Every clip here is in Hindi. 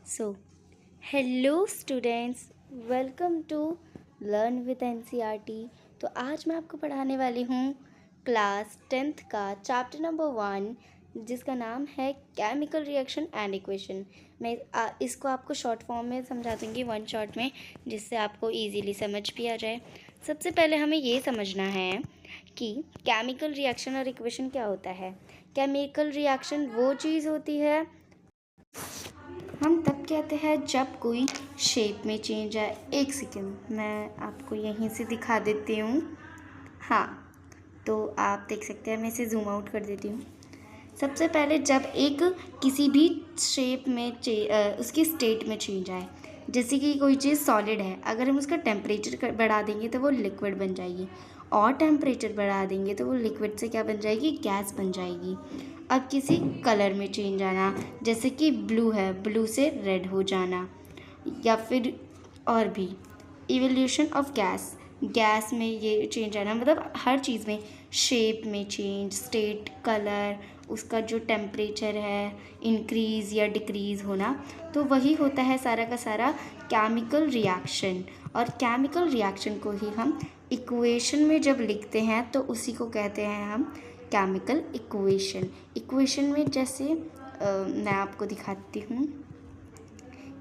So hello students, welcome to learn with NCERT. तो आज मैं आपको पढ़ाने वाली हूँ क्लास 10th का चैप्टर नंबर 1, जिसका नाम है केमिकल रिएक्शन एंड इक्वेशन। मैं इसको आपको शॉर्ट फॉर्म में समझा दूँगी, वन शॉट में, जिससे आपको इजीली समझ भी आ जाए। सबसे पहले हमें ये समझना है कि केमिकल रिएक्शन और इक्वेशन क्या होता है। केमिकल रिएक्शन वो चीज़ होती है, हम तब कहते हैं जब कोई शेप में चेंज आए। एक सेकेंड, मैं आपको यहीं से दिखा देती हूँ। हाँ, तो आप देख सकते हैं, मैं इसे जूम आउट कर देती हूँ। सबसे पहले जब एक किसी भी शेप में उसकी स्टेट में चेंज आए, जैसे कि कोई चीज़ सॉलिड है, अगर हम उसका टेम्परेचर बढ़ा देंगे तो वो लिक्विड बन जाएगी, और टेम्परेचर बढ़ा देंगे तो वो लिक्विड से क्या बन जाएगी, गैस बन जाएगी। अब किसी कलर में चेंज आना, जैसे कि ब्लू है, ब्लू से रेड हो जाना, या फिर और भी इवोल्यूशन ऑफ गैस, गैस में ये चेंज आना, मतलब हर चीज़ में, शेप में चेंज, स्टेट, कलर, उसका जो टेम्परेचर है इंक्रीज़ या डिक्रीज़ होना, तो वही होता है सारा का सारा केमिकल रिएक्शन। और केमिकल रिएक्शन को ही हम इक्वेशन में जब लिखते हैं तो उसी को कहते हैं हम केमिकल इक्वेशन। इक्वेशन में जैसे मैं आपको दिखाती हूँ,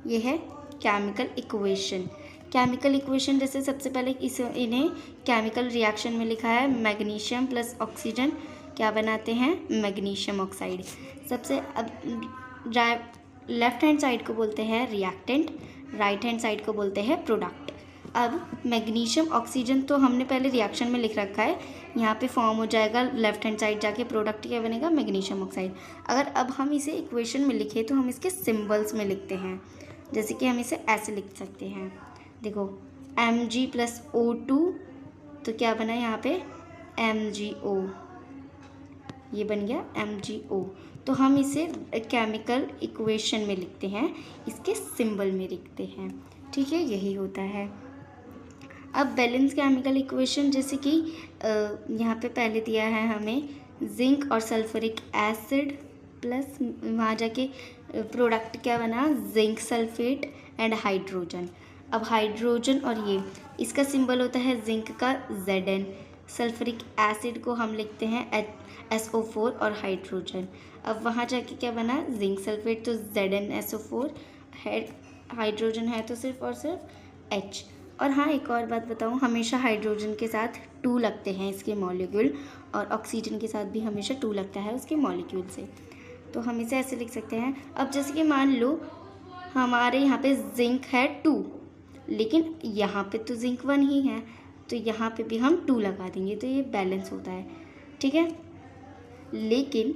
ये है केमिकल इक्वेशन। केमिकल इक्वेशन जैसे सबसे पहले इन्हें केमिकल रिएक्शन में लिखा है, मैग्नीशियम प्लस ऑक्सीजन क्या बनाते हैं, मैग्नीशियम ऑक्साइड। सबसे अब लेफ्ट हैंड साइड को बोलते हैं रिएक्टेंट, राइट हैंड साइड को बोलते हैं प्रोडक्ट। अब मैग्नीशियम ऑक्सीजन तो हमने पहले रिएक्शन में लिख रखा है, यहाँ पे फॉर्म हो जाएगा लेफ्ट हैंड साइड जाके, प्रोडक्ट क्या बनेगा, मैग्नीशियम ऑक्साइड। अगर अब हम इसे इक्वेशन में लिखें तो हम इसके सिंबल्स में लिखते हैं, जैसे कि हम इसे ऐसे लिख सकते हैं, देखो Mg प्लस O2, तो क्या बना यहाँ पे MgO, ये बन गया MgO। तो हम इसे केमिकल इक्वेशन में लिखते हैं, इसके सिंबल में लिखते हैं, ठीक है, यही होता है। अब बैलेंस केमिकल इक्वेशन, जैसे कि यहाँ पे पहले दिया है हमें जिंक और सल्फ्यूरिक एसिड प्लस वहाँ जाके प्रोडक्ट क्या बना, जिंक सल्फेट एंड हाइड्रोजन। अब हाइड्रोजन और ये इसका सिंबल होता है जिंक का Zn, सल्फ्यूरिक एसिड को हम लिखते हैं SO4 और हाइड्रोजन। अब वहाँ जाके क्या बना, जिंक सल्फेट, तो ZnSO4, हाइड्रोजन है तो सिर्फ और सिर्फ H। और हाँ, एक और बात बताऊँ, हमेशा हाइड्रोजन के साथ 2 लगते हैं इसके मॉलिक्यूल, और ऑक्सीजन के साथ भी हमेशा 2 लगता है उसके मॉलिक्यूल से। तो हम इसे ऐसे लिख सकते हैं। अब जैसे कि मान लो हमारे यहाँ पे जिंक है 2, लेकिन यहाँ पे तो जिंक 1 ही है, तो यहाँ पे भी हम 2 लगा देंगे, तो ये बैलेंस होता है, ठीक है। लेकिन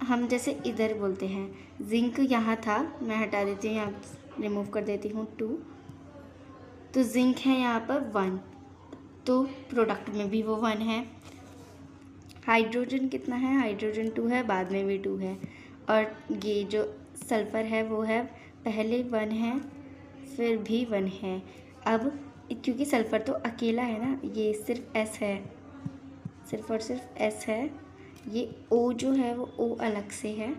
हम जैसे इधर बोलते हैं जिंक यहाँ था, मैं हटा देती हूँ, यहाँ रिमूव कर देती हूँ 2, तो जिंक है यहाँ पर 1, तो प्रोडक्ट में भी वो 1 है। हाइड्रोजन कितना है, हाइड्रोजन 2 है, बाद में भी 2 है, और ये जो सल्फ़र है वो है, पहले 1 है फिर भी 1 है। अब क्योंकि सल्फ़र तो अकेला है ना, ये सिर्फ S है, सिर्फ और सिर्फ S है, ये O जो है वो O अलग से है,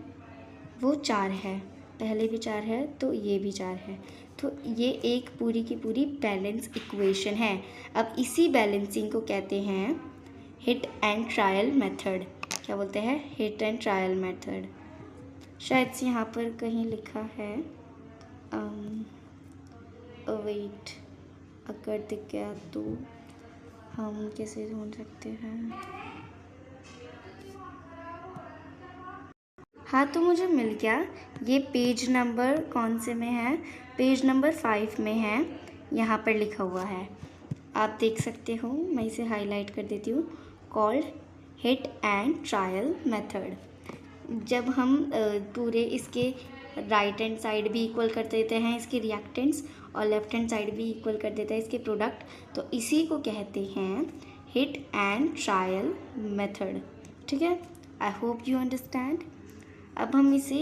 वो 4 है, पहले भी 4 है तो ये भी 4 है, तो ये एक पूरी की पूरी बैलेंस इक्वेशन है। अब इसी बैलेंसिंग को कहते हैं हिट एंड ट्रायल मेथड। क्या बोलते हैं, हिट एंड ट्रायल मेथड। शायद से यहाँ पर कहीं लिखा है, वेट, अगर दिख गया तो हम कैसे ढूंढ सकते हैं। हाँ, तो मुझे मिल गया, ये पेज नंबर कौन से में है, पेज नंबर 5 में है, यहाँ पर लिखा हुआ है, आप देख सकते हो। मैं इसे हाईलाइट कर देती हूँ, called hit and trial method. जब हम पूरे इसके राइट हैंड साइड भी इक्वल कर देते हैं इसके रिएक्टेंट्स, और लेफ्ट हैंड साइड भी इक्वल कर देते हैं इसके प्रोडक्ट, तो इसी को कहते हैं हिट एंड ट्रायल मेथड, ठीक है। I hope you understand. अब हम इसे,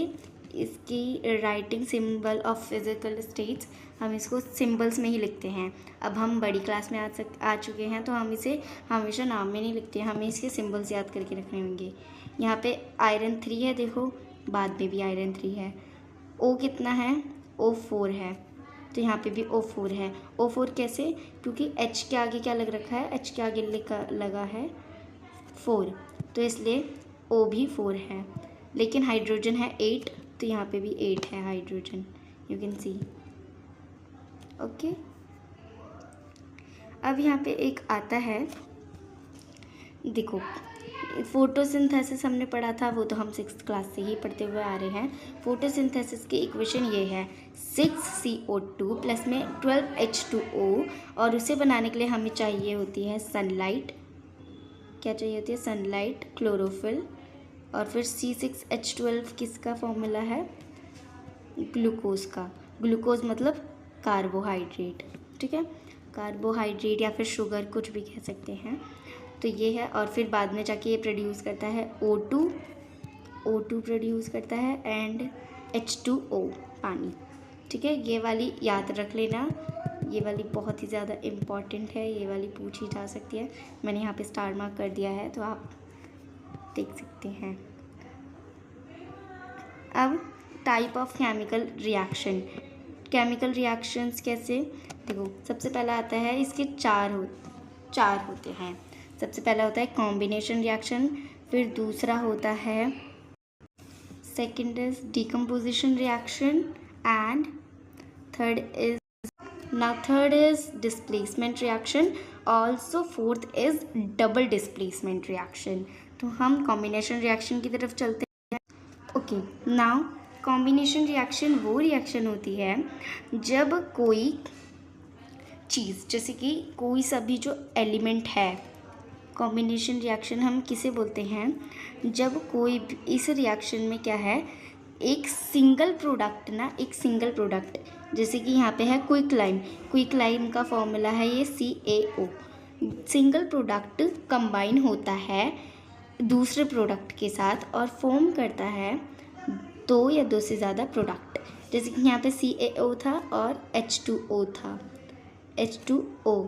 इसकी writing symbol of physical states, हम इसको सिंबल्स में ही लिखते हैं। अब हम बड़ी क्लास में आ चुके हैं, तो हम इसे हमेशा नाम में नहीं लिखते हैं, हमें इसके सिंबल्स याद करके रखने होंगे। यहाँ पे आयरन 3 है, देखो बाद में भी आयरन 3 है। O कितना है, O4 है, तो यहाँ पे भी O4 है। O4 कैसे, क्योंकि H के आगे क्या लग रखा है, H के आगे लगा है 4, तो इसलिए O भी 4 है। लेकिन हाइड्रोजन है 8, तो यहाँ पे भी 8 है hydrogen, you can see. Okay, अब यहाँ पे एक आता है, देखो फोटोसिंथेसिस हमने पढ़ा था, वो तो हम 6th क्लास से ही पढ़ते हुए आ रहे हैं। फोटोसिंथेसिस की इक्वेशन ये है 6CO2 प्लस में 12H2O, और उसे बनाने के लिए हमें चाहिए होती है सनलाइट। क्या चाहिए होती है, सनलाइट, क्लोरोफिल, और फिर C6H12 किसका फॉर्मूला है, ग्लूकोज का। ग्लूकोज मतलब कार्बोहाइड्रेट, ठीक है, कार्बोहाइड्रेट या फिर शुगर, कुछ भी कह सकते हैं। तो ये है, और फिर बाद में जाके ये प्रोड्यूस करता है O2 प्रोड्यूस करता है, एंड H2O पानी, ठीक है। ये वाली याद रख लेना, ये वाली बहुत ही ज़्यादा इम्पॉर्टेंट है, ये वाली पूछी जा सकती है। मैंने यहाँ पे स्टार मार्क कर दिया है, तो आप देख सकते हैं। अब type of chemical reaction, chemical reactions कैसे, देखो सबसे पहला आता है, इसके चार होते हैं। सबसे पहला होता है कॉम्बिनेशन रिएक्शन, फिर दूसरा होता है, second is decomposition reaction, and third is displacement reaction, also fourth is double displacement reaction. तो हम कॉम्बिनेशन रिएक्शन की तरफ चलते हैं। ओके, नाउ कॉम्बिनेशन रिएक्शन वो रिएक्शन होती है जब कोई चीज़, जैसे कि कोई सा भी जो एलिमेंट है, कॉम्बिनेशन रिएक्शन हम किसे बोलते हैं, जब कोई इस रिएक्शन में क्या है, एक सिंगल प्रोडक्ट, जैसे कि यहाँ पे है क्विकलाइम का फॉर्मूला है ये CaO। सिंगल प्रोडक्ट कंबाइन होता है दूसरे प्रोडक्ट के साथ और फॉर्म करता है 2 या 2 से ज़्यादा प्रोडक्ट, जैसे कि यहाँ पे CaO था और H2O था, H2O।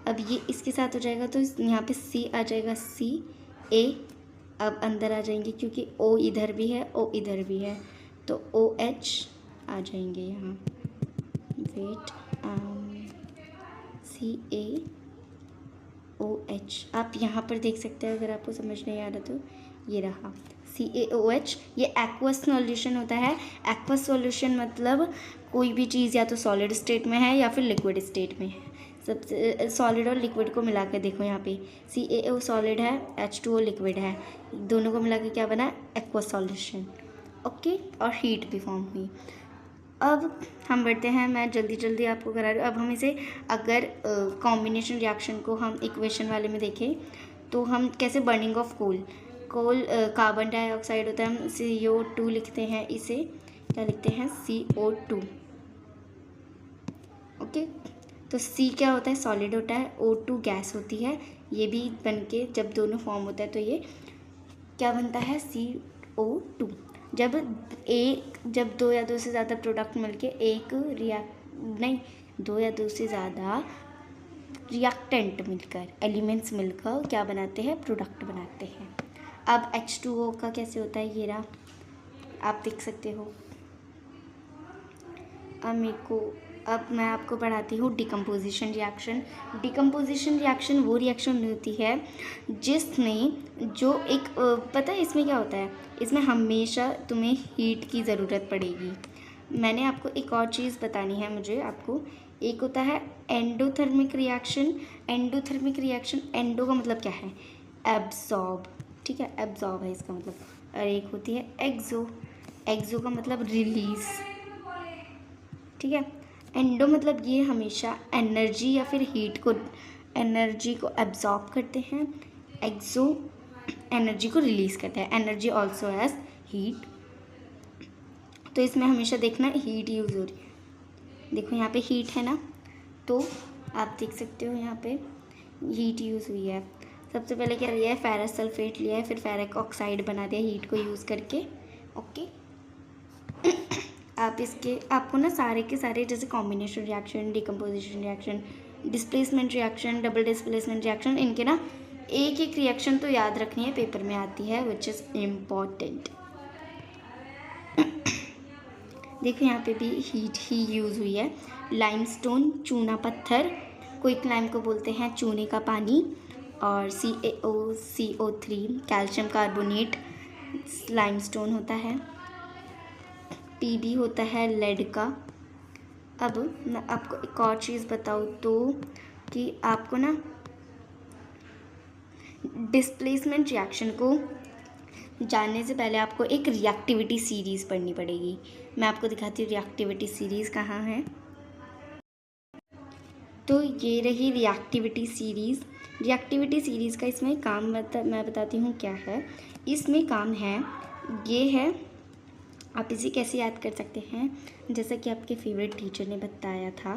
अब ये इसके साथ हो जाएगा, तो यहाँ पे C आ जाएगा, Ca अब अंदर आ जाएंगे, क्योंकि O इधर भी है, O इधर भी है, तो OH आ जाएंगे यहाँ, वेट, CaOH आप यहाँ पर देख सकते हैं, अगर आपको समझ नहीं आ रहा तो ये रहा CaOH। ये एक्वस सॉल्यूशन होता है। एक्वस सॉल्यूशन मतलब कोई भी चीज़ या तो सॉलिड स्टेट में है या फिर लिक्विड स्टेट में है। सबसे सॉलिड और लिक्विड को मिला कर देखो, यहाँ पे CaO सॉलिड है, H2O लिक्विड है, दोनों को मिला के क्या बना, एक्वस सॉल्यूशन। ओके, और हीट भी फॉर्म हुई। अब हम बढ़ते हैं, मैं जल्दी आपको करा रही हूँ। अब हम इसे अगर कॉम्बिनेशन रिएक्शन को हम इक्वेशन वाले में देखें तो हम कैसे, burning of coal carbon dioxide होता है, हम CO2 लिखते हैं, इसे क्या लिखते हैं, CO2। ओके, तो C क्या होता है, सॉलिड होता है, O2 गैस होती है। ये भी बन के जब दोनों फॉर्म होता है तो ये क्या बनता है, CO2। जब 2 या 2 से ज़्यादा प्रोडक्ट मिलके 2 या 2 से ज़्यादा रिएक्टेंट मिलकर, एलिमेंट्स मिलकर क्या बनाते हैं, प्रोडक्ट बनाते हैं। अब H2O का कैसे होता है, ये रहा, आप देख सकते हो। अब मैं आपको पढ़ाती हूँ डिकम्पोजिशन रिएक्शन। डिकम्पोजिशन रिएक्शन वो रिएक्शन होती है जिसमें जो एक पता है इसमें क्या होता है, इसमें हमेशा तुम्हें हीट की ज़रूरत पड़ेगी। मैंने आपको एक और चीज़ बतानी है मुझे आपको, एक होता है endothermic reaction. Endothermic reaction, endo का मतलब क्या है, एब्जॉर्ब, ठीक है, एब्जॉर्ब है इसका मतलब। और एक होती है एक्सो का मतलब रिलीज, ठीक है। एंडो मतलब ये हमेशा एनर्जी या फिर हीट को, एनर्जी को एब्जॉर्ब करते हैं, एक्सो एनर्जी को रिलीज करते हैं, एनर्जी ऑल्सो एज हीट। तो इसमें हमेशा देखना हीट यूज़ हो रही है, देखो यहाँ पे हीट है ना, तो आप देख सकते हो यहाँ पे हीट यूज़ हुई है। सबसे पहले क्या लिया है, फेरस सल्फेट लिया है, फिर फेरिक ऑक्साइड बना दिया हीट को यूज़ करके। ओके, आपको ना सारे के सारे, जैसे combination reaction, decomposition reaction, displacement reaction, double displacement reaction, इनके ना एक रिएक्शन तो याद रखनी है, पेपर में आती है, विच इज़ इम्पॉर्टेंट। देखो यहाँ पे भी हीट ही यूज़ हुई है। लाइमस्टोन चूना पत्थर, क्विकलाइम को बोलते हैं चूने का पानी, और CaCO3 कैल्शियम कार्बोनेट लाइमस्टोन होता है। Pb होता है लेड का। अब मैं आपको एक और चीज़ बताऊँ तो कि आपको ना डिस्प्लेसमेंट रिएक्शन को जानने से पहले आपको एक रिएक्टिविटी सीरीज़ पढ़नी पड़ेगी। मैं आपको दिखाती हूँ रिएक्टिविटी सीरीज़ कहाँ है। तो ये रही रिएक्टिविटी सीरीज़। रिएक्टिविटी सीरीज़ का इसमें काम मैं बताती हूँ क्या है। इसमें काम है, ये है, आप इसे कैसे याद कर सकते हैं, जैसा कि आपके फेवरेट टीचर ने बताया था,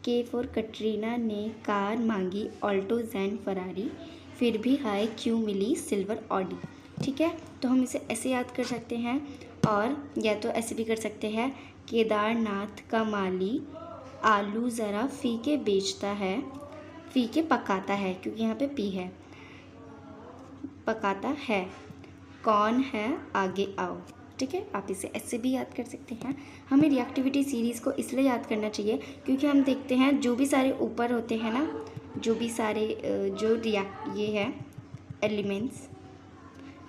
के फॉर कटरीना ने कार मांगी ऑल्टो जैन फरारी, फिर भी हाय क्यों मिली सिल्वर ऑडी। ठीक है, तो हम इसे ऐसे याद कर सकते हैं, और या तो ऐसे भी कर सकते हैं, केदारनाथ का माली आलू ज़रा फीके बेचता है, फीके पकाता है, क्योंकि यहाँ पे पी है, पकाता है, कौन है आगे आओ। ठीक है, आप इसे ऐसे भी याद कर सकते हैं। हमें रिएक्टिविटी सीरीज़ को इसलिए याद करना चाहिए क्योंकि हम देखते हैं जो भी सारे ऊपर होते हैं ना, जो भी सारे ये है एलिमेंट्स,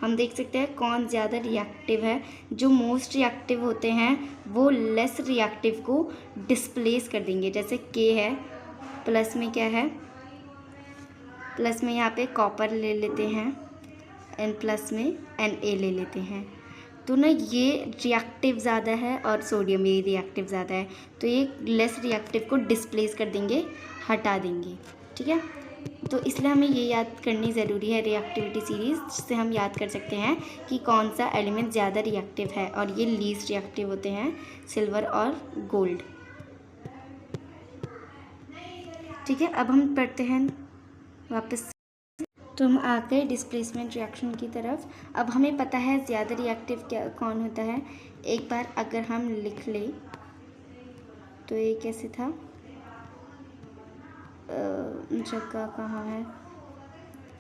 हम देख सकते हैं कौन ज़्यादा रिएक्टिव है। जो मोस्ट रिएक्टिव होते हैं वो लेस रिएक्टिव को डिस्प्लेस कर देंगे। जैसे के है, प्लस में क्या है, प्लस में यहाँ पे कॉपर ले लेते हैं, एन प्लस में Na ले लेते हैं, तो ना ये रिएक्टिव ज़्यादा है और सोडियम ये रिएक्टिव ज़्यादा है, तो ये लेस रिएक्टिव को डिस्प्लेस कर देंगे, हटा देंगे। ठीक है, तो इसलिए हमें ये याद करनी ज़रूरी है रिएक्टिविटी सीरीज़, जिससे हम याद कर सकते हैं कि कौन सा एलिमेंट ज़्यादा रिएक्टिव है, और ये लीस्ट रिएक्टिव होते हैं सिल्वर और गोल्ड। ठीक है, अब हम पढ़ते हैं वापस। तो हम आ गए डिस्प्लेसमेंट रिएक्शन की तरफ। अब हमें पता है ज़्यादा रिएक्टिव क्या कौन होता है। एक बार अगर हम लिख लें तो ये कैसे था, जगह कहाँ है,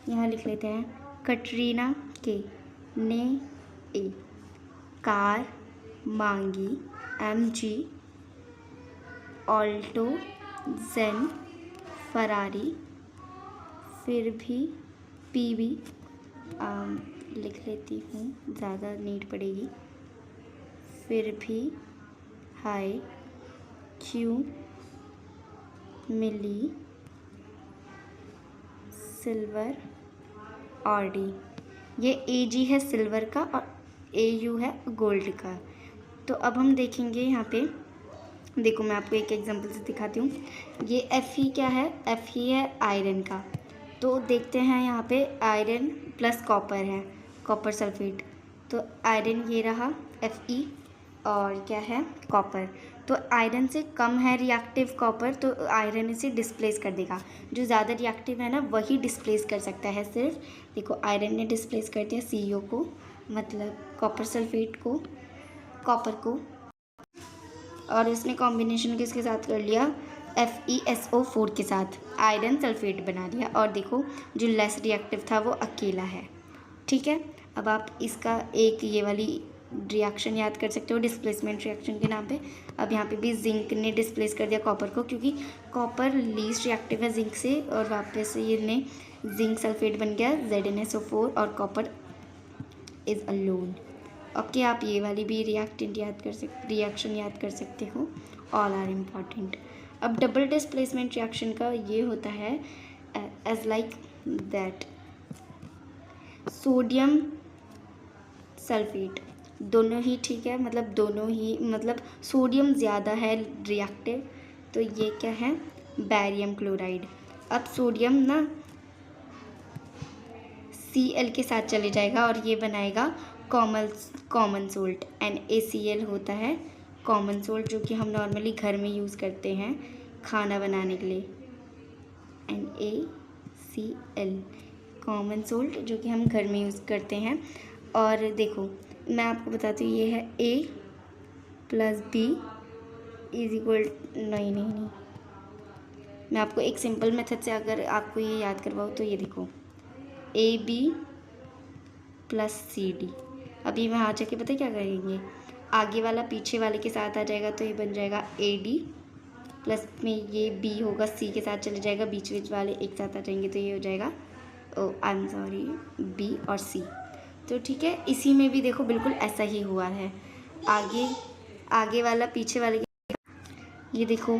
यहाँ लिख लेते हैं, कटरीना के ने ए कार मांगी MG ऑल्टो जेन फरारी, फिर भी PB लिख लेती हूँ, ज़्यादा नीड पड़ेगी, फिर भी हाय क्यों मिली सिल्वर ऑडी। ये AG है सिल्वर का और AU है गोल्ड का। तो अब हम देखेंगे यहाँ पे, देखो मैं आपको एक एग्जांपल से दिखाती हूँ। ये Fe क्या है, Fe है आयरन का। तो देखते हैं यहाँ पे आयरन प्लस कॉपर है, कॉपर सल्फेट, तो आयरन ये रहा Fe, और क्या है कॉपर। तो आयरन से कम है रिएक्टिव कॉपर, तो आयरन इसे डिस्प्लेस कर देगा। जो ज़्यादा रिएक्टिव है ना वही डिस्प्लेस कर सकता है सिर्फ। देखो आयरन ने डिस्प्लेस कर दिया CO को, मतलब कॉपर सल्फेट को, कॉपर को, और इसने कॉम्बिनेशन किसके साथ कर लिया, FeSO4 के साथ आयरन सल्फेट बना दिया। और देखो जो लेस रिएक्टिव था वो अकेला है। ठीक है, अब आप इसका एक ये वाली रिएक्शन याद कर सकते हो डिस्प्लेसमेंट रिएक्शन के नाम पे। अब यहाँ पे भी जिंक ने डिस्प्लेस कर दिया कॉपर को, क्योंकि कॉपर लीस्ट रिएक्टिव है जिंक से, और वापस ये ने जिंक सल्फेट बन गया ZnSO4, और कॉपर इज़ अलोन। ओके, आप ये वाली भी रिएक्शन याद कर सकते हो, ऑल आर इम्पॉर्टेंट। अब डबल डिस्प्लेसमेंट रिएक्शन का ये होता है as like that, sodium sulphate दोनों ही ठीक है, मतलब दोनों ही, मतलब सोडियम ज़्यादा है रिएक्टिव, तो ये क्या है बैरियम क्लोराइड। अब सोडियम ना Cl के साथ चले जाएगा और ये बनाएगा कॉमन सोल्ट, NaCl होता है कॉमन सोल्ट, जो कि हम नॉर्मली घर में यूज़ करते हैं खाना बनाने के लिए, NaCl कॉमन सोल्ट जो कि हम घर में यूज़ करते हैं। और देखो मैं आपको बताती हूँ, ये है A + B इज इक्वल, नहीं, मैं आपको एक सिंपल मेथड से अगर आपको ये याद करवाऊँ तो ये देखो AB + CD। अभी वहाँ जाके पता क्या करेंगे, आगे वाला पीछे वाले के साथ आ जाएगा तो ये बन जाएगा AD, प्लस में ये B होगा C के साथ चले जाएगा, बीच वाले एक साथ आ जाएंगे तो ये हो जाएगा आई एम सॉरी B और C। तो ठीक है, इसी में भी देखो बिल्कुल ऐसा ही हुआ है। आगे वाला पीछे वाले ये देखो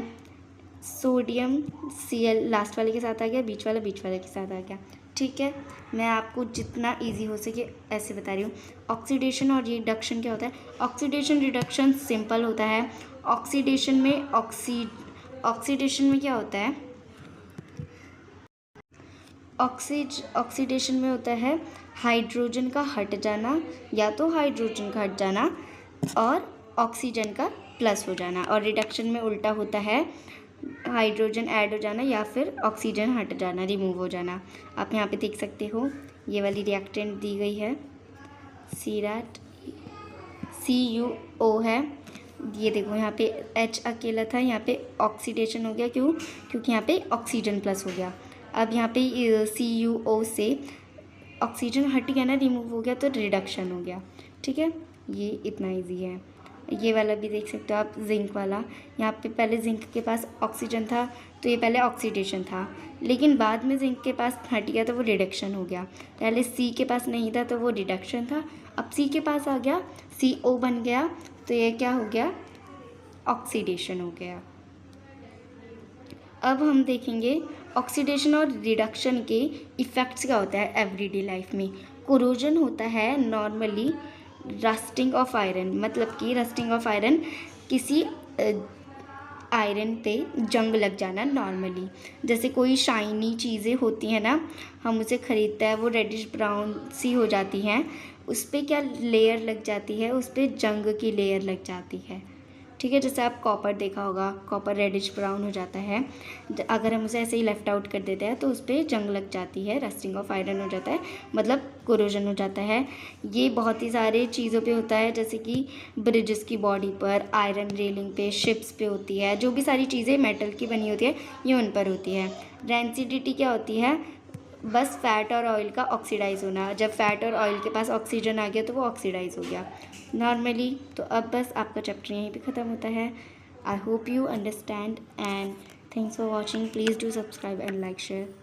सोडियम Cl लास्ट वाले के साथ आ गया, बीच वाले के साथ आ गया। ठीक है, मैं आपको जितना इजी हो सके ऐसे बता रही हूँ। ऑक्सीडेशन और रिडक्शन क्या होता है? ऑक्सीडेशन रिडक्शन सिंपल होता है। ऑक्सीडेशन में क्या होता है? ऑक्सीडेशन में होता है हाइड्रोजन का हट जाना, या तो हाइड्रोजन का हट जाना और ऑक्सीजन का प्लस हो जाना, और रिडक्शन में उल्टा होता है हाइड्रोजन ऐड हो जाना या फिर ऑक्सीजन हट जाना, रिमूव हो जाना। आप यहाँ पे देख सकते हो ये वाली रिएक्टेंट दी गई है, CRAT CuO है। ये देखो यहाँ पे H अकेला था, यहाँ पे ऑक्सीडेशन हो गया, क्यों? क्योंकि यहाँ पे ऑक्सीजन प्लस हो गया। अब यहाँ पे CuO से ऑक्सीजन हट गया ना, रिमूव हो गया, तो रिडक्शन हो गया। ठीक है, ये इतना इजी है। ये वाला भी देख सकते हो आप, जिंक वाला। यहाँ पे पहले जिंक के पास ऑक्सीजन था तो ये पहले ऑक्सीडेशन था, लेकिन बाद में जिंक के पास हट गया तो वो रिडक्शन हो गया। पहले C के पास नहीं था तो वो रिडक्शन था, अब C के पास आ गया, CO बन गया, तो ये क्या हो गया? ऑक्सीडेशन हो गया। अब हम देखेंगे ऑक्सीडेशन और रिडक्शन के इफ़ेक्ट्स क्या होता है एवरीडे लाइफ में। कोरोजन होता है नॉर्मली रस्टिंग ऑफ आयरन, मतलब कि रस्टिंग ऑफ आयरन किसी आयरन पे जंग लग जाना नॉर्मली। जैसे कोई शाइनी चीज़ें होती हैं ना, हम उसे ख़रीदते हैं, वो रेडिश ब्राउन सी हो जाती हैं, उस पर क्या लेयर लग जाती है? उस पर जंग की लेयर लग जाती है। ठीक है, जैसे आप कॉपर देखा होगा, कॉपर रेडिश ब्राउन हो जाता है, अगर हम उसे ऐसे ही लेफ़्ट आउट कर देते हैं तो उस पर जंग लग जाती है, रस्टिंग ऑफ आयरन हो जाता है, मतलब कोरोजन हो जाता है। ये बहुत ही सारे चीज़ों पे होता है, जैसे कि ब्रिजेस की बॉडी पर, आयरन रेलिंग पे, शिप्स पे होती है, जो भी सारी चीज़ें मेटल की बनी होती है ये उन पर होती है। रेंसिडिटी क्या होती है? बस फैट और ऑयल का ऑक्सीडाइज होना। जब फैट और ऑयल के पास ऑक्सीजन आ गया तो वो ऑक्सीडाइज हो गया नॉर्मली। तो अब बस आपका चैप्टर यहीं पे ख़त्म होता है। I hope you understand and thanks for watching. Please do subscribe and like share.